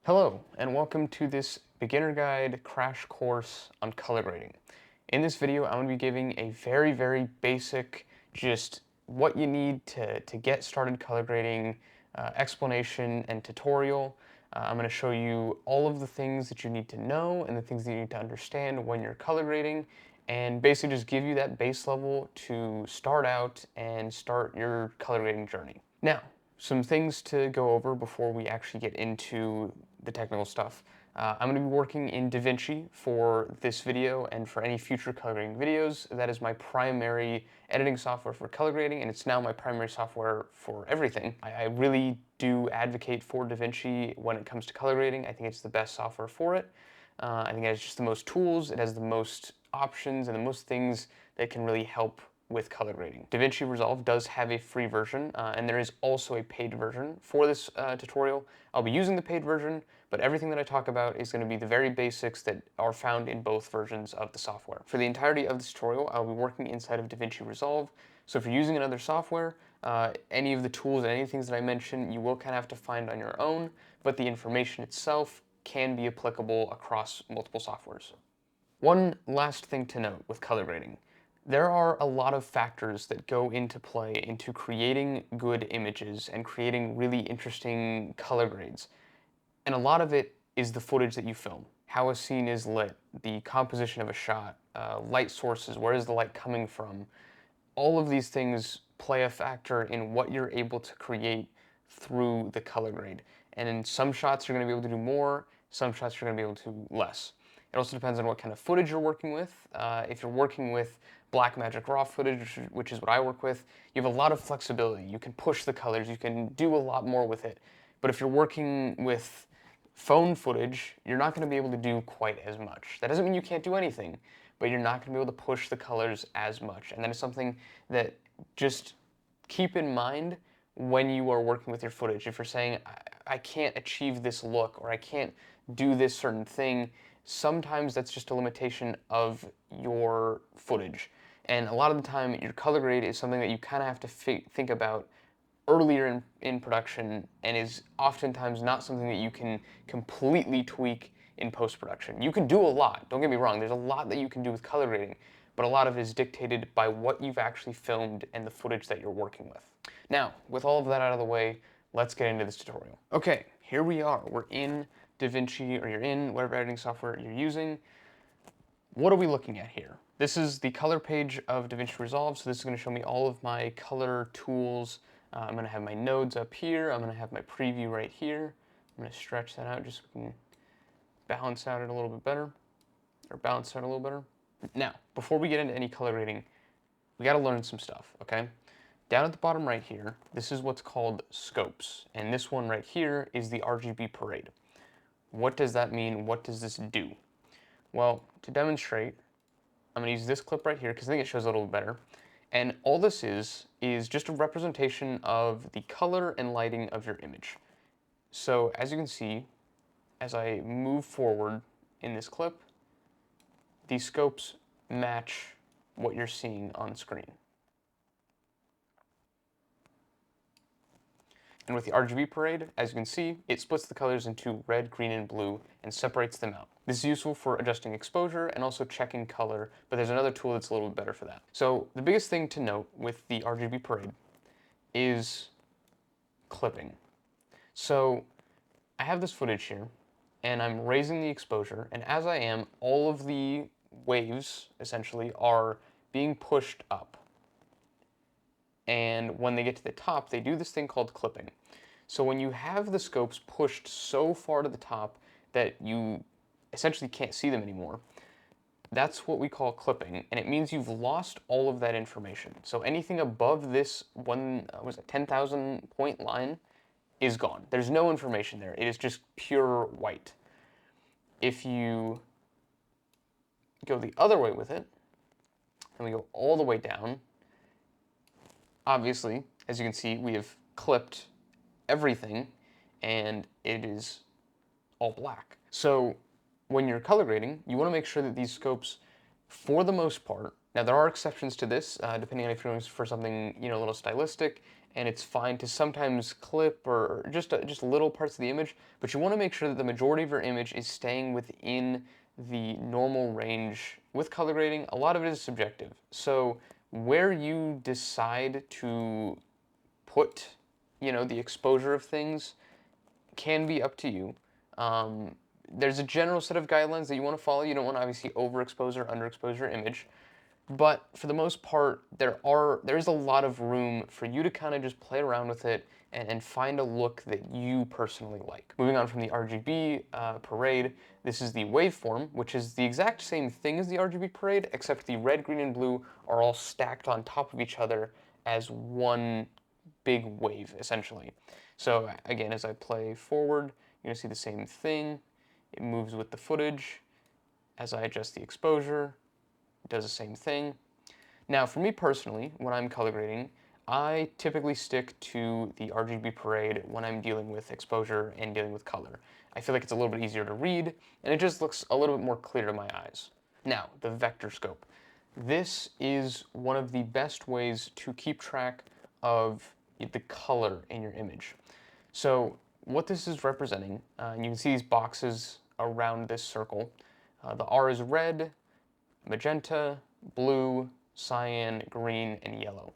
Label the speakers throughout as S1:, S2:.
S1: Hello, and welcome to this beginner guide crash course on color grading. In this video, I'm going to be giving a very basic, just what you need to get started color grading, explanation and tutorial. I'm going to show you all of the things that you need to know and the things that you need to understand when you're color grading, and basically just give you that base level to start out and start your color grading journey. Now, some things to go over before we actually get into the technical stuff. I'm going to be working in Davinci for this video and for any future color grading videos. That is my primary editing software for color grading, and it's now my primary software for everything. I really do advocate for Davinci when it comes to color grading. I think it's the best software for it. I think it has just the most tools, it has the most options, and the most things that can really help with color grading. Davinci Resolve does have a free version, and there is also a paid version. For this tutorial, I'll be using the paid version, but everything that I talk about is going to be the very basics that are found in both versions of the software. For the entirety of this tutorial, I'll be working inside of Davinci Resolve, so if you're using another software, any of the tools and any things that I mention, you will kind of have to find on your own, but the information itself can be applicable across multiple softwares. One last thing to note with color grading. There are a lot of factors that go into play into creating good images and creating really interesting color grades. And a lot of it is the footage that you film. How a scene is lit, the composition of a shot, light sources, where is the light coming from. All of these things play a factor in what you're able to create through the color grade. And in some shots you're going to be able to do more, some shots you're going to be able to less. It also depends on what kind of footage you're working with. If you're working with Blackmagic raw footage, which is what I work with, you have a lot of flexibility. You can push the colors, you can do a lot more with it. But if you're working with phone footage, you're not going to be able to do quite as much. That doesn't mean you can't do anything, but you're not going to be able to push the colors as much. And that is something that just keep in mind when you are working with your footage. If you're saying, I can't achieve this look, or I can't do this certain thing, sometimes that's just a limitation of your footage. And a lot of the time, your color grade is something that you kind of have to think about earlier in production, and is oftentimes not something that you can completely tweak in post-production. You can do a lot, don't get me wrong, there's a lot that you can do with color grading, but a lot of it is dictated by what you've actually filmed and the footage that you're working with. Now, with all of that out of the way, let's get into this tutorial. Okay, here we are. We're in Davinci, or you're in whatever editing software you're using. What are we looking at here? This is the color page of Davinci Resolve, so this is going to show me all of my color tools. I'm going to have my nodes up here. I'm going to have my preview right here. I'm going to stretch that out just so we can balance out it a little bit better, or balance out a little better. Now, before we get into any color grading, we got to learn some stuff, okay? Down at the bottom right here, this is what's called scopes, and this one right here is the RGB parade. What does that mean? What does this do? Well, to demonstrate, I'm going to use this clip right here because I think it shows a little bit better. And all this is just a representation of the color and lighting of your image. So as you can see, as I move forward in this clip, these scopes match what you're seeing on screen. And with the RGB parade, as you can see, it splits the colors into red, green, and blue and separates them out. This is useful for adjusting exposure and also checking color, but there's another tool that's a little bit better for that. So the biggest thing to note with the RGB parade is clipping. So I have this footage here, and I'm raising the exposure, and as I am, all of the waves, essentially, are being pushed up. And when they get to the top, they do this thing called clipping. So when you have the scopes pushed so far to the top that you essentially can't see them anymore, that's what we call clipping, and it means you've lost all of that information. So anything above this 10,000 point line is gone. There's no information there. It is just pure white. If you go the other way with it, and we go all the way down, obviously, as you can see, we have clipped everything, and it is all black. So when you're color grading, you want to make sure that these scopes, for the most part, now there are exceptions to this, depending on if you're going for something a little stylistic, and it's fine to sometimes clip or just little parts of the image, but you want to make sure that the majority of your image is staying within the normal range. With color grading, a lot of it is subjective. So where you decide to put, the exposure of things can be up to you. There's a general set of guidelines that you want to follow. You don't want to obviously overexpose or underexpose your image. But for the most part, there is a lot of room for you to kind of just play around with it and find a look that you personally like. Moving on from the RGB parade, this is the waveform, which is the exact same thing as the RGB parade, except the red, green, and blue are all stacked on top of each other as one big wave, essentially. So again, as I play forward, you're gonna see the same thing. It moves with the footage. As I adjust the exposure, it does the same thing. Now, for me personally, when I'm color grading, I typically stick to the RGB parade when I'm dealing with exposure and dealing with color. I feel like it's a little bit easier to read, and it just looks a little bit more clear to my eyes. Now, the vector scope. This is one of the best ways to keep track of the color in your image. So what this is representing, and you can see these boxes around this circle. The R is red, magenta, blue, cyan, green, and yellow.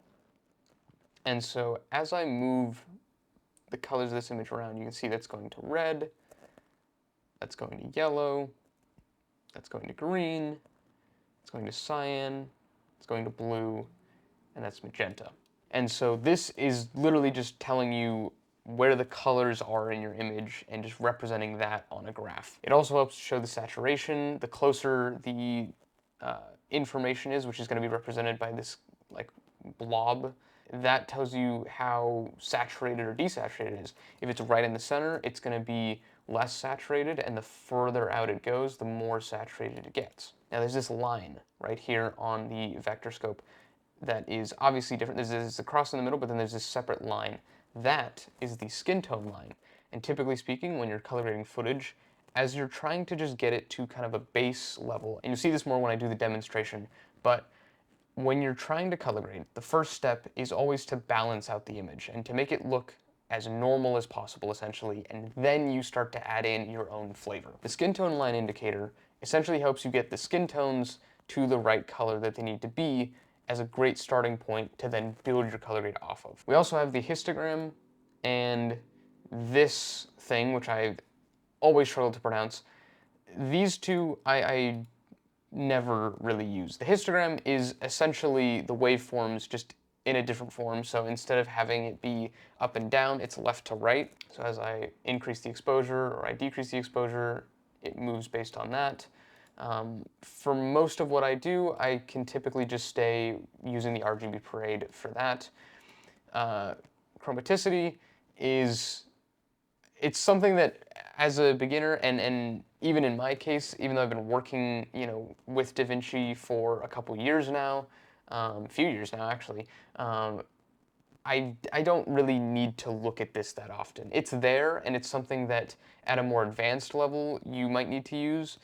S1: And so as I move the colors of this image around, you can see that's going to red, that's going to yellow, that's going to green, it's going to cyan, it's going to blue, and that's magenta. And so this is literally just telling you where the colors are in your image and just representing that on a graph. It also helps show the saturation. The closer the information is, which is going to be represented by this like blob, that tells you how saturated or desaturated it is. If it's right in the center, it's going to be less saturated, and the further out it goes, the more saturated it gets. Now there's this line right here on the vector scope that is obviously different. There's a cross in the middle, but then there's this separate line. That is the skin tone line. And typically speaking, when you're color grading footage, as you're trying to just get it to kind of a base level, and you see this more when I do the demonstration, but when you're trying to color grade, the first step is always to balance out the image and to make it look as normal as possible, essentially, and then you start to add in your own flavor. The skin tone line indicator essentially helps you get the skin tones to the right color that they need to be as a great starting point to then build your color grade off of. We also have the histogram and this thing, which I've always struggled to pronounce. These two I never really use. The histogram is essentially the waveforms just in a different form. So instead of having it be up and down, it's left to right. So as I increase the exposure or I decrease the exposure, it moves based on that. For most of what I do, I can typically just stay using the RGB parade for that. Chromaticity is, it's something that as a beginner, and even in my case, even though I've been working, with Davinci for a couple years now, a few years now actually, I don't really need to look at this that often. It's there, and it's something that at a more advanced level you might need to use,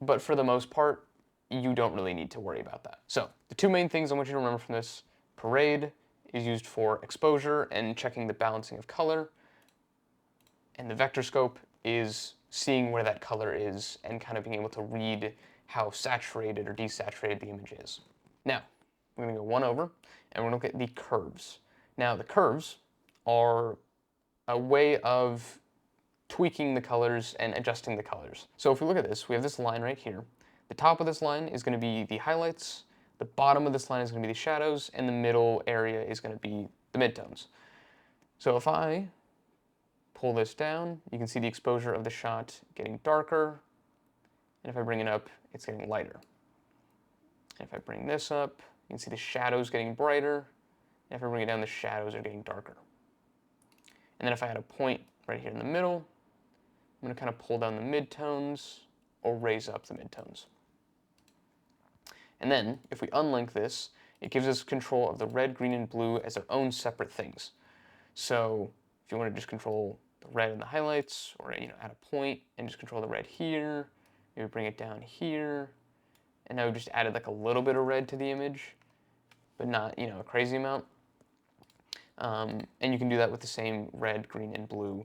S1: but for the most part, you don't really need to worry about that. So the two main things I want you to remember from this: parade is used for exposure and checking the balancing of color, and the vector scope is seeing where that color is and kind of being able to read how saturated or desaturated the image is. Now, we're going to go one over, and we're going to look at the curves. Now, the curves are a way of tweaking the colors and adjusting the colors. So if we look at this, we have this line right here. The top of this line is going to be the highlights, the bottom of this line is going to be the shadows, and the middle area is going to be the midtones. So if I pull this down, you can see the exposure of the shot getting darker, and if I bring it up, it's getting lighter. And if I bring this up, you can see the shadows getting brighter, and if I bring it down, the shadows are getting darker. And then if I had a point right here in the middle, I'm going to kind of pull down the midtones or raise up the midtones. And then, if we unlink this, it gives us control of the red, green, and blue as their own separate things. So if you want to just control the red in the highlights, or add a point and just control the red here, maybe bring it down here, and now we've just added like a little bit of red to the image, but not a crazy amount. And you can do that with the same red, green, and blue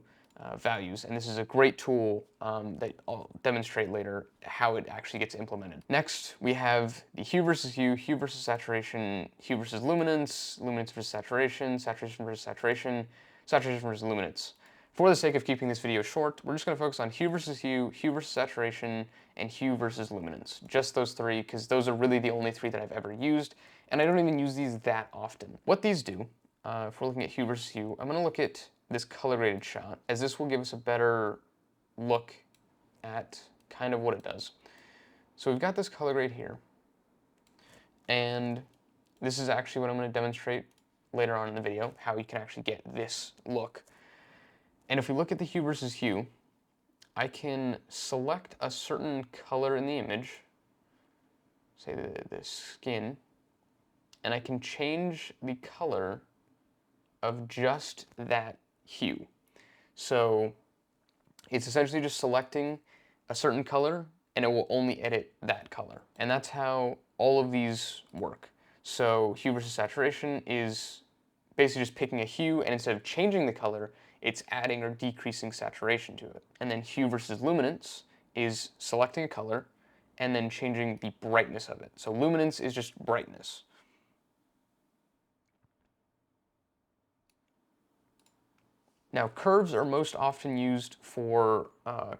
S1: values. And this is a great tool that I'll demonstrate later how it actually gets implemented. Next, we have the hue versus saturation, hue versus luminance, luminance versus saturation, saturation versus saturation, saturation versus luminance. For the sake of keeping this video short, we're just going to focus on hue versus saturation, and hue versus luminance. Just those three, because those are really the only three that I've ever used, and I don't even use these that often. What these do, if we're looking at hue versus hue, I'm going to look at this color graded shot, as this will give us a better look at kind of what it does. So we've got this color grade here, and this is actually what I'm going to demonstrate later on in the video, how you can actually get this look. And if we look at the hue versus hue, I can select a certain color in the image, say the skin, and I can change the color of just that hue. So it's essentially just selecting a certain color and it will only edit that color. And that's how all of these work. So hue versus saturation is basically just picking a hue, and instead of changing the color, it's adding or decreasing saturation to it. And then hue versus luminance is selecting a color and then changing the brightness of it. So luminance is just brightness. Now, curves are most often used for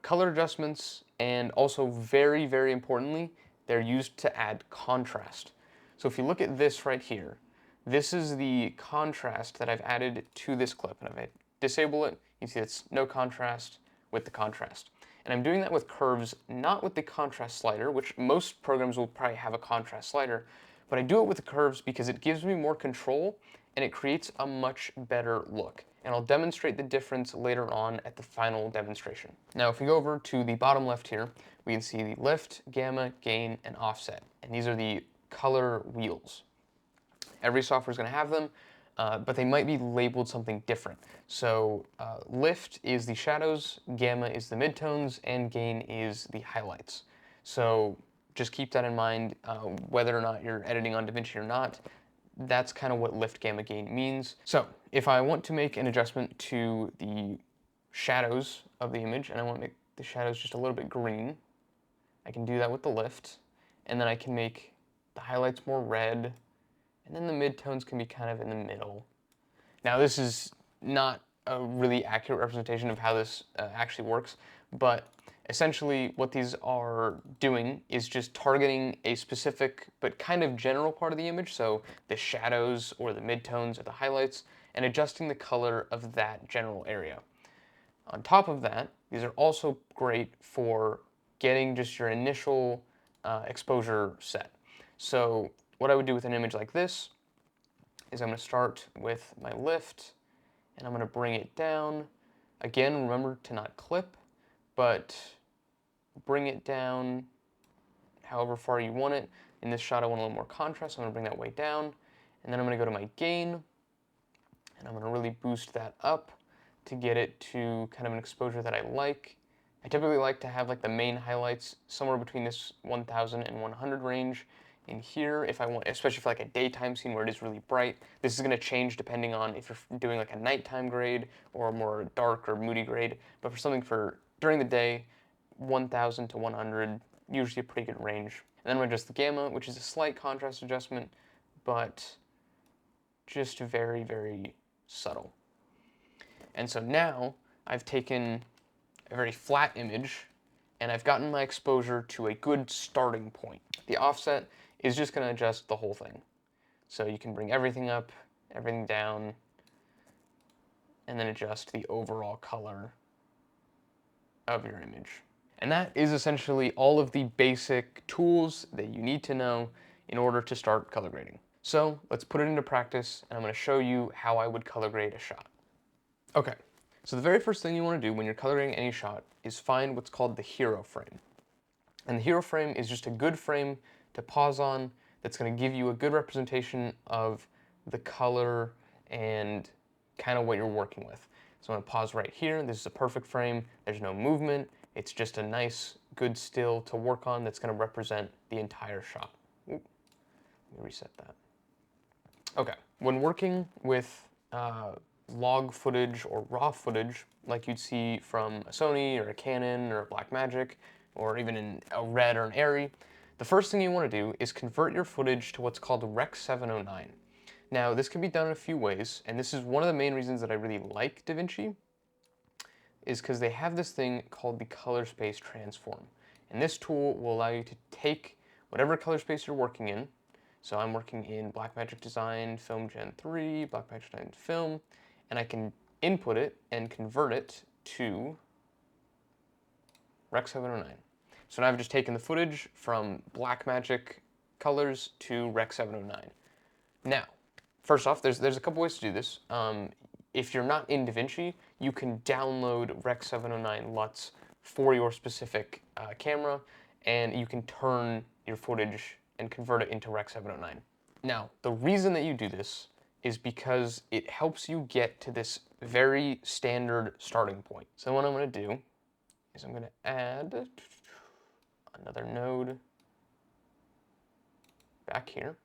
S1: color adjustments, and also very, very importantly, they're used to add contrast. So if you look at this right here, this is the contrast that I've added to this clip, and if I disable it, you see it's no contrast with the contrast. And I'm doing that with curves, not with the contrast slider, which most programs will probably have a contrast slider, but I do it with the curves because it gives me more control and it creates a much better look. And I'll demonstrate the difference later on at the final demonstration. Now, if we go over to the bottom left here, we can see the lift, gamma, gain, and offset. And these are the color wheels. Every software is going to have them, but they might be labeled something different. So lift is the shadows, gamma is the midtones, and gain is the highlights. So just keep that in mind, whether or not you're editing on Davinci or not. That's kind of what lift, gamma, gain means. So if I want to make an adjustment to the shadows of the image, and I want to make the shadows just a little bit green, I can do that with the lift, and then I can make the highlights more red, and then the midtones can be kind of in the middle. Now, this is not a really accurate representation of how this actually works, but essentially what these are doing is just targeting a specific but kind of general part of the image, so the shadows or the midtones or the highlights, and adjusting the color of that general area. On top of that, these are also great for getting just your initial exposure set. So what I would do with an image like this is I'm going to start with my lift, and I'm going to bring it down. Again, remember to not clip, but bring it down however far you want it. In this shot, I want a little more contrast, so I'm going to bring that way down. And then I'm going to go to my gain, and I'm going to really boost that up to get it to kind of an exposure that I like. I typically like to have like the main highlights somewhere between this 1000 and 100 range. In here, if I want, especially for like a daytime scene where it is really bright, this is going to change depending on if you're doing like a nighttime grade or a more dark or moody grade. But for something for during the day, 1000 to 100, usually a pretty good range. And then I'm going to adjust the gamma, which is a slight contrast adjustment, but just very, very subtle. And so now I've taken a very flat image and I've gotten my exposure to a good starting point. The offset is just going to adjust the whole thing. So you can bring everything up, everything down, and then adjust the overall color of your image. And that is essentially all of the basic tools that you need to know in order to start color grading. So let's put it into practice, and I'm going to show you how I would color grade a shot. Okay, so the very first thing you want to do when you're color grading any shot is find what's called the hero frame. And the hero frame is just a good frame to pause on that's going to give you a good representation of the color and kind of what you're working with. So I'm going to pause right here. This is a perfect frame. There's no movement. It's just a nice, good still to work on that's going to represent the entire shot. Ooh, let me reset that. Okay, when working with log footage or raw footage like you'd see from a Sony or a Canon or a Blackmagic or even in a Red or an Arri, the first thing you want to do is convert your footage to what's called Rec. 709. Now, this can be done in a few ways, and this is one of the main reasons that I really like Davinci, is because they have this thing called the color space transform. And this tool will allow you to take whatever color space you're working in. So I'm working in Blackmagic Design Film Gen 3, Blackmagic Design Film, and I can input it and convert it to Rec. 709. So now I've just taken the footage from Blackmagic colors to Rec. 709. Now, first off, there's a couple ways to do this. If you're not in Davinci, you can download Rec. 709 LUTs for your specific camera, and you can turn your footage and convert it into Rec. 709. Now, the reason that you do this is because it helps you get to this very standard starting point. So what I'm going to do is I'm going to add another node back here.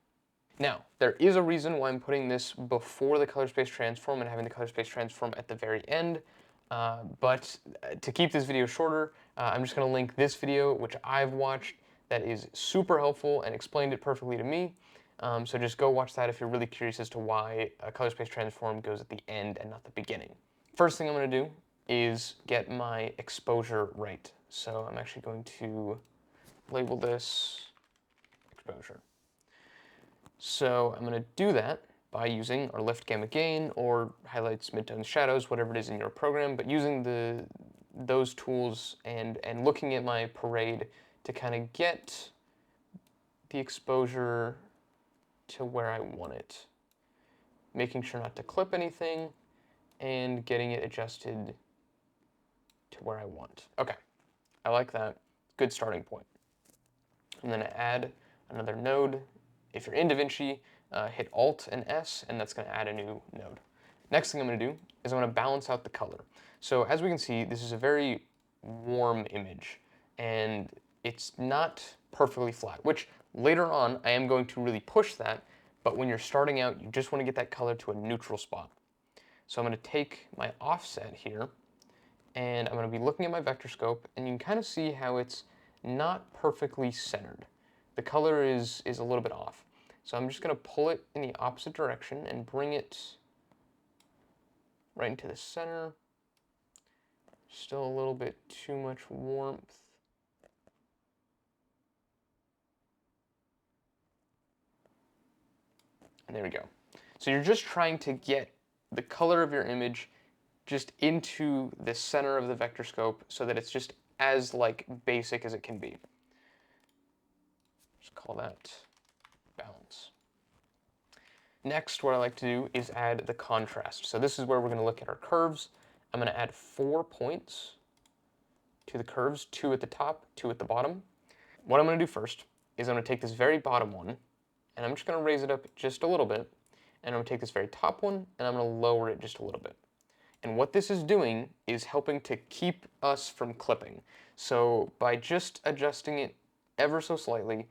S1: Now, there is a reason why I'm putting this before the color space transform and having the color space transform at the very end, but to keep this video shorter, I'm just going to link this video, which I've watched, that is super helpful and explained it perfectly to me. So just go watch that if you're really curious as to why a color space transform goes at the end and not the beginning. First thing I'm going to do is get my exposure right. So I'm actually going to label this exposure. So I'm going to do that by using our lift gamma gain or highlights, midtones, shadows, whatever it is in your program, but using those tools and looking at my parade to kind of get the exposure to where I want it. Making sure not to clip anything and getting it adjusted to where I want. Okay, I like that. Good starting point. I'm going to add another node. If you're in Davinci, hit Alt and S, and that's going to add a new node. Next thing I'm going to do is I'm going to balance out the color. So as we can see, this is a very warm image, and it's not perfectly flat, which later on I am going to really push that, but when you're starting out, you just want to get that color to a neutral spot. So I'm going to take my offset here, and I'm going to be looking at my vector scope, and you can kind of see how it's not perfectly centered. The color is a little bit off. So I'm just going to pull it in the opposite direction and bring it right into the center. Still a little bit too much warmth. And there we go. So you're just trying to get the color of your image just into the center of the vector scope so that it's just as like basic as it can be. Just call that balance. Next, what I like to do is add the contrast. So this is where we're going to look at our curves. I'm going to add 4 points to the curves, 2 at the top, 2 at the bottom. What I'm going to do first is I'm going to take this very bottom one, and I'm just going to raise it up just a little bit, and I'm going to take this very top one, and I'm going to lower it just a little bit. And what this is doing is helping to keep us from clipping. So by just adjusting it ever so slightly,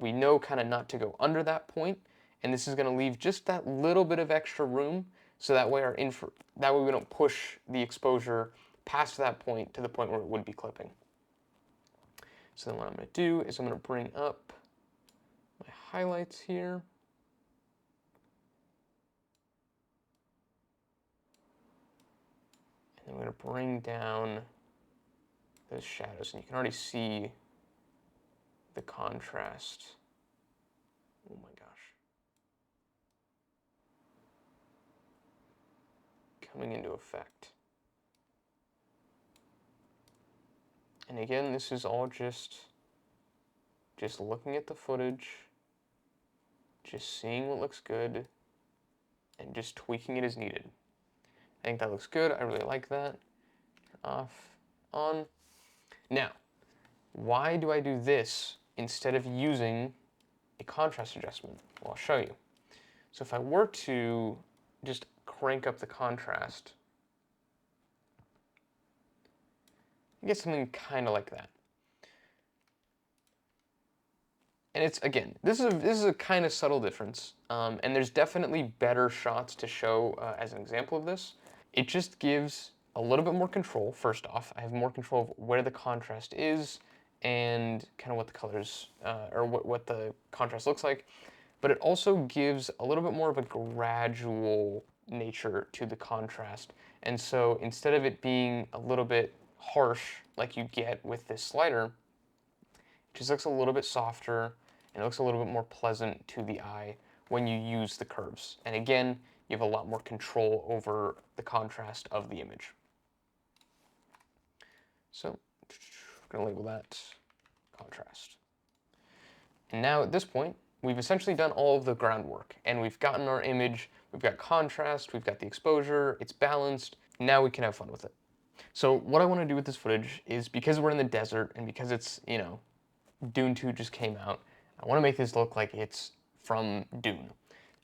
S1: we know kind of not to go under that point, and this is going to leave just that little bit of extra room, so that way we don't push the exposure past that point to the point where it would be clipping. So then what I'm going to do is I'm going to bring up my highlights here. And then we're going to bring down those shadows, and you can already see the contrast. Oh my gosh. Coming into effect. And again, this is all just looking at the footage, just seeing what looks good, and just tweaking it as needed. I think that looks good. I really like that. Off, on. Now, why do I do this instead of using a contrast adjustment? Well, I'll show you. So if I were to just crank up the contrast, you get something kind of like that. And it's, again, this is a kind of subtle difference, and there's definitely better shots to show as an example of this. It just gives a little bit more control. First off, I have more control of where the contrast is and kind of what the colors, or what the contrast looks like. But it also gives a little bit more of a gradual nature to the contrast. And so instead of it being a little bit harsh like you get with this slider, it just looks a little bit softer and it looks a little bit more pleasant to the eye when you use the curves. And again, you have a lot more control over the contrast of the image. So I'm going to label that contrast. And now at this point, we've essentially done all of the groundwork and we've gotten our image, we've got contrast, we've got the exposure, it's balanced. Now we can have fun with it. So what I want to do with this footage is, because we're in the desert and because it's, Dune 2 just came out, I want to make this look like it's from Dune.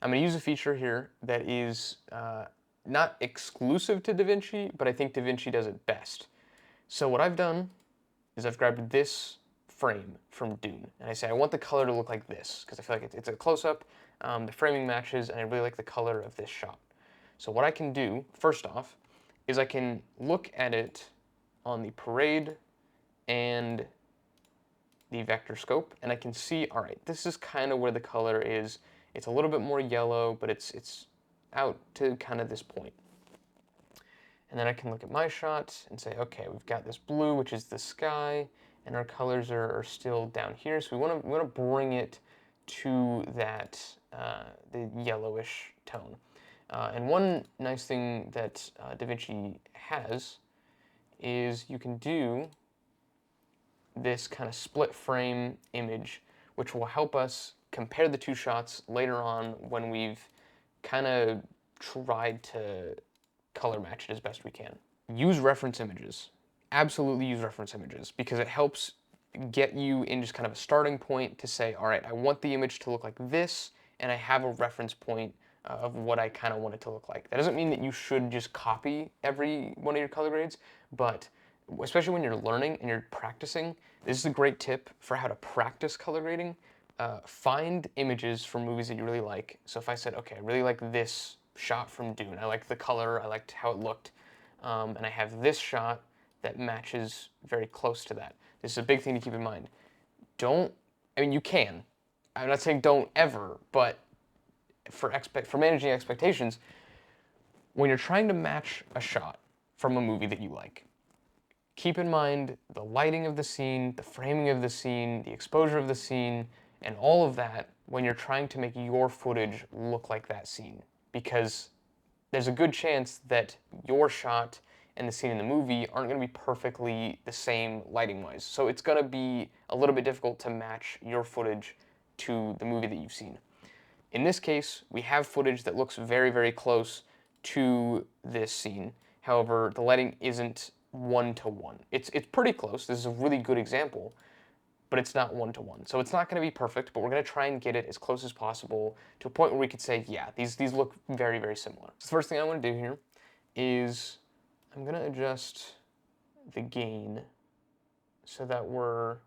S1: I'm going to use a feature here that is not exclusive to Davinci, but I think Davinci does it best. So what I've done is I've grabbed this frame from Dune, and I say I want the color to look like this, because I feel like it's a close-up, the framing matches, and I really like the color of this shot. So what I can do, first off, is I can look at it on the parade and the vector scope, and I can see, all right, this is kind of where the color is. It's a little bit more yellow, but it's out to kind of this point. And then I can look at my shot and say, okay, we've got this blue, which is the sky, and our colors are still down here. So we want to bring it to that the yellowish tone. And one nice thing that Davinci has is you can do this kind of split frame image, which will help us compare the two shots later on when we've kind of tried to color match it as best we can. Use reference images. Absolutely use reference images, because it helps get you in just kind of a starting point to say, all right, I want the image to look like this, and I have a reference point of what I kind of want it to look like. That doesn't mean that you should just copy every one of your color grades, but especially when you're learning and you're practicing, this is a great tip for how to practice color grading. Find images from movies that you really like. So if I said, okay, I really like this shot from Dune, I liked the color, I liked how it looked, and I have this shot that matches very close to that. This is a big thing to keep in mind. I mean, you can. I'm not saying don't ever, but for managing expectations, when you're trying to match a shot from a movie that you like, keep in mind the lighting of the scene, the framing of the scene, the exposure of the scene, and all of that when you're trying to make your footage look like that scene. Because there's a good chance that your shot and the scene in the movie aren't going to be perfectly the same lighting-wise. So it's going to be a little bit difficult to match your footage to the movie that you've seen. In this case, we have footage that looks very, very close to this scene. However, the lighting isn't one-to-one. It's pretty close. This is a really good example, but it's not one-to-one. So it's not going to be perfect, but we're going to try and get it as close as possible to a point where we could say, yeah, these look very, very similar. So the first thing I want to do here is I'm going to adjust the gain so that we're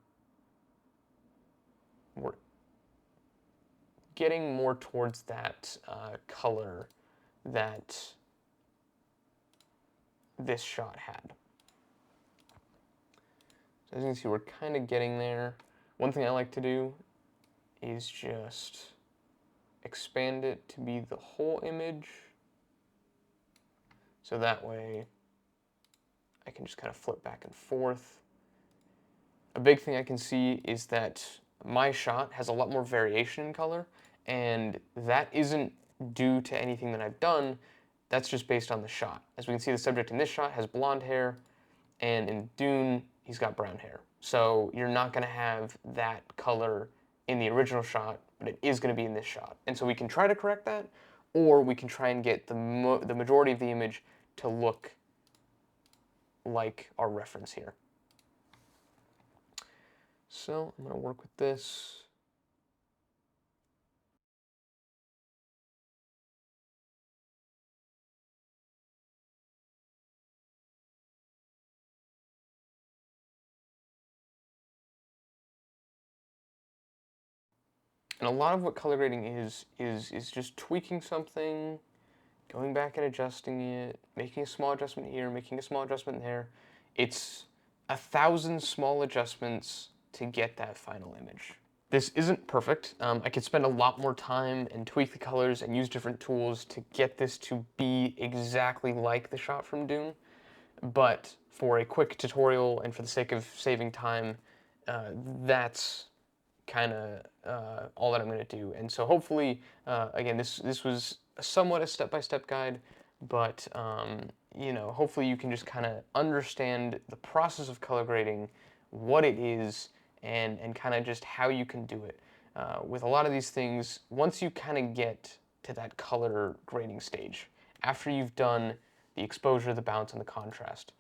S1: getting more towards that color that this shot had. So as you can see, we're kind of getting there. One thing I like to do is just expand it to be the whole image. So that way I can just kind of flip back and forth. A big thing I can see is that my shot has a lot more variation in color, and that isn't due to anything that I've done. That's just based on the shot. As we can see, the subject in this shot has blonde hair, and in Dune, he's got brown hair. So you're not going to have that color in the original shot, but it is going to be in this shot. And so we can try to correct that, or we can try and get the majority of the image to look like our reference here. So I'm going to work with this. And a lot of what color grading is just tweaking something, going back and adjusting it, making a small adjustment here, making a small adjustment there. It's 1,000 small adjustments to get that final image. This isn't perfect. I could spend a lot more time and tweak the colors and use different tools to get this to be exactly like the shot from Dune. But for a quick tutorial and for the sake of saving time, that's kind of all that I'm going to do. And so hopefully, again, this was somewhat a step-by-step guide, but you know, hopefully you can just kind of understand the process of color grading, what it is, and kind of just how you can do it. With a lot of these things, once you kind of get to that color grading stage, after you've done the exposure, the bounce, and the contrast,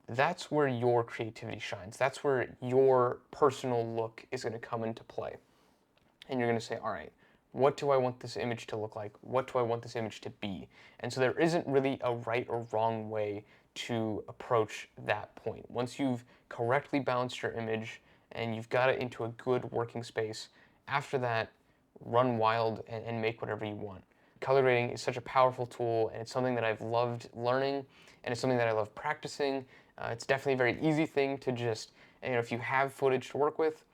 S1: that's where your creativity shines. That's where your personal look is going to come into play. And you're going to say, all right, what do I want this image to look like? What do I want this image to be? And so there isn't really a right or wrong way to approach that point. Once you've correctly balanced your image and you've got it into a good working space, after that, run wild and make whatever you want. Color grading is such a powerful tool, and it's something that I've loved learning, and it's something that I love practicing. It's definitely a very easy thing to just, you know, if you have footage to work with,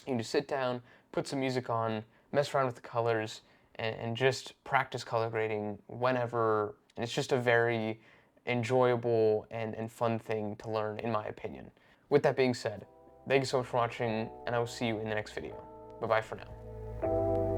S1: you can just sit down, put some music on, mess around with the colors, and just practice color grading whenever. And it's just a very enjoyable and fun thing to learn, in my opinion. With that being said, thank you so much for watching, and I will see you in the next video. Bye-bye for now.